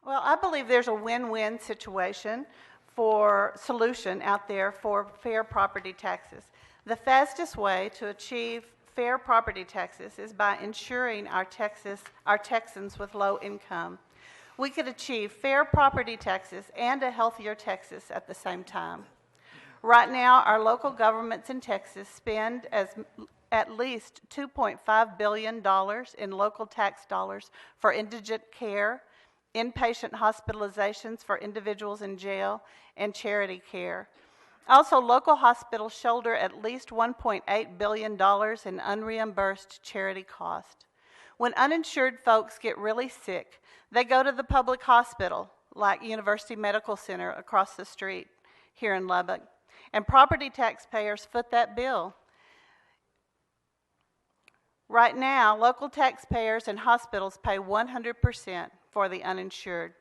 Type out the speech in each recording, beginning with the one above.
Well, I believe there's a win-win solution out there for fair property taxes. The fastest way to achieve fair property taxes is by ensuring our Texans with low income. We could achieve fair property taxes and a healthier Texas at the same time. Right now, our local governments in Texas spend at least $2.5 billion in local tax dollars for indigent care, inpatient hospitalizations for individuals in jail, and charity care. Also, local hospitals shoulder at least $1.8 billion in unreimbursed charity costs. When uninsured folks get really sick, they go to the public hospital, like University Medical Center across the street here in Lubbock, and property taxpayers foot that bill. Right now, local taxpayers and hospitals pay 100% for the uninsured.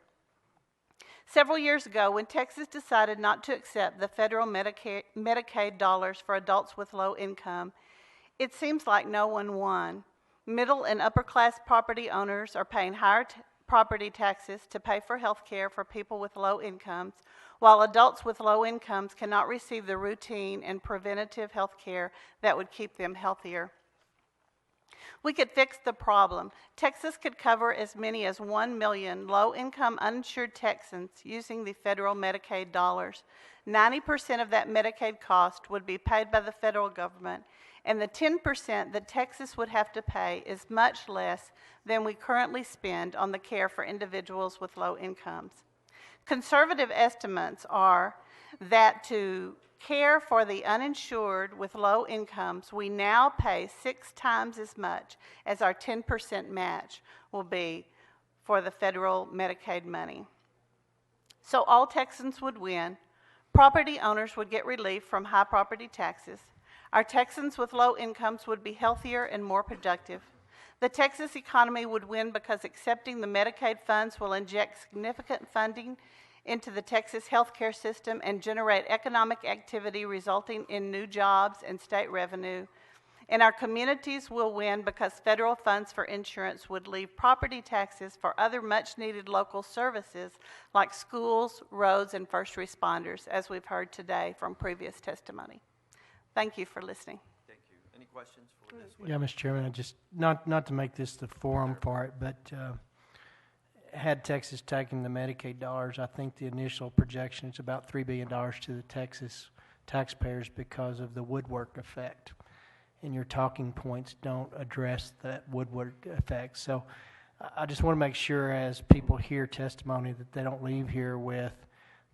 Several years ago, when Texas decided not to accept the federal Medicaid dollars for adults with low income, it seems like no one won. Middle and upper class property owners are paying higher property taxes to pay for health care for people with low incomes, while adults with low incomes cannot receive the routine and preventative health care that would keep them healthier. We could fix the problem. Texas could cover as many as 1 million low-income uninsured Texans using the federal Medicaid dollars. 90% of that Medicaid cost would be paid by the federal government, and the 10% that Texas would have to pay is much less than we currently spend on the care for individuals with low incomes. Conservative estimates are that to care for the uninsured with low incomes, we now pay 6 times as much as our 10% match will be for the federal Medicaid money. So all Texans would win. Property owners would get relief from high property taxes. Our Texans with low incomes would be healthier and more productive. The Texas economy would win because accepting the Medicaid funds will inject significant funding into the Texas healthcare system and generate economic activity resulting in new jobs and state revenue. And our communities will win because federal funds for insurance would leave property taxes for other much-needed local services like schools, roads, and first responders, as we've heard today from previous testimony. Thank you for listening. Thank you. Any questions for this? Yeah, Mr. Chairman, I just not to make this the forum part, but had Texas taken the Medicaid dollars, I think the initial projection is about $3 billion to the Texas taxpayers because of the woodwork effect. And your talking points don't address that woodwork effect. So I just want to make sure as people hear testimony that they don't leave here with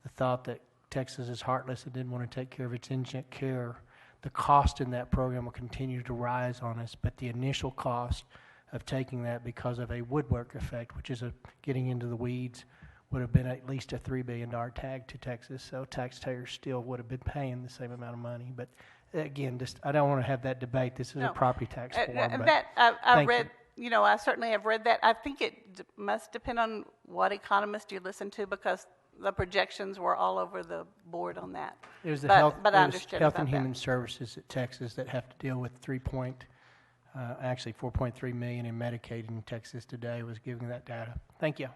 the thought that Texas is heartless and didn't want to take care of its indigent care. The cost in that program will continue to rise on us, but the initial cost of taking that because of a woodwork effect, which is getting into the weeds, would have been at least a $3 billion tag to Texas. So taxpayers still would have been paying the same amount of money. But again, I don't want to have that debate. This is a property tax forum. I read, I certainly have read that. I think it must depend on what economist you listen to because the projections were all over the board on that. It was the Health and Human Services at Texas that have to deal with 4.3 million in Medicaid in Texas today was giving that data. Thank you.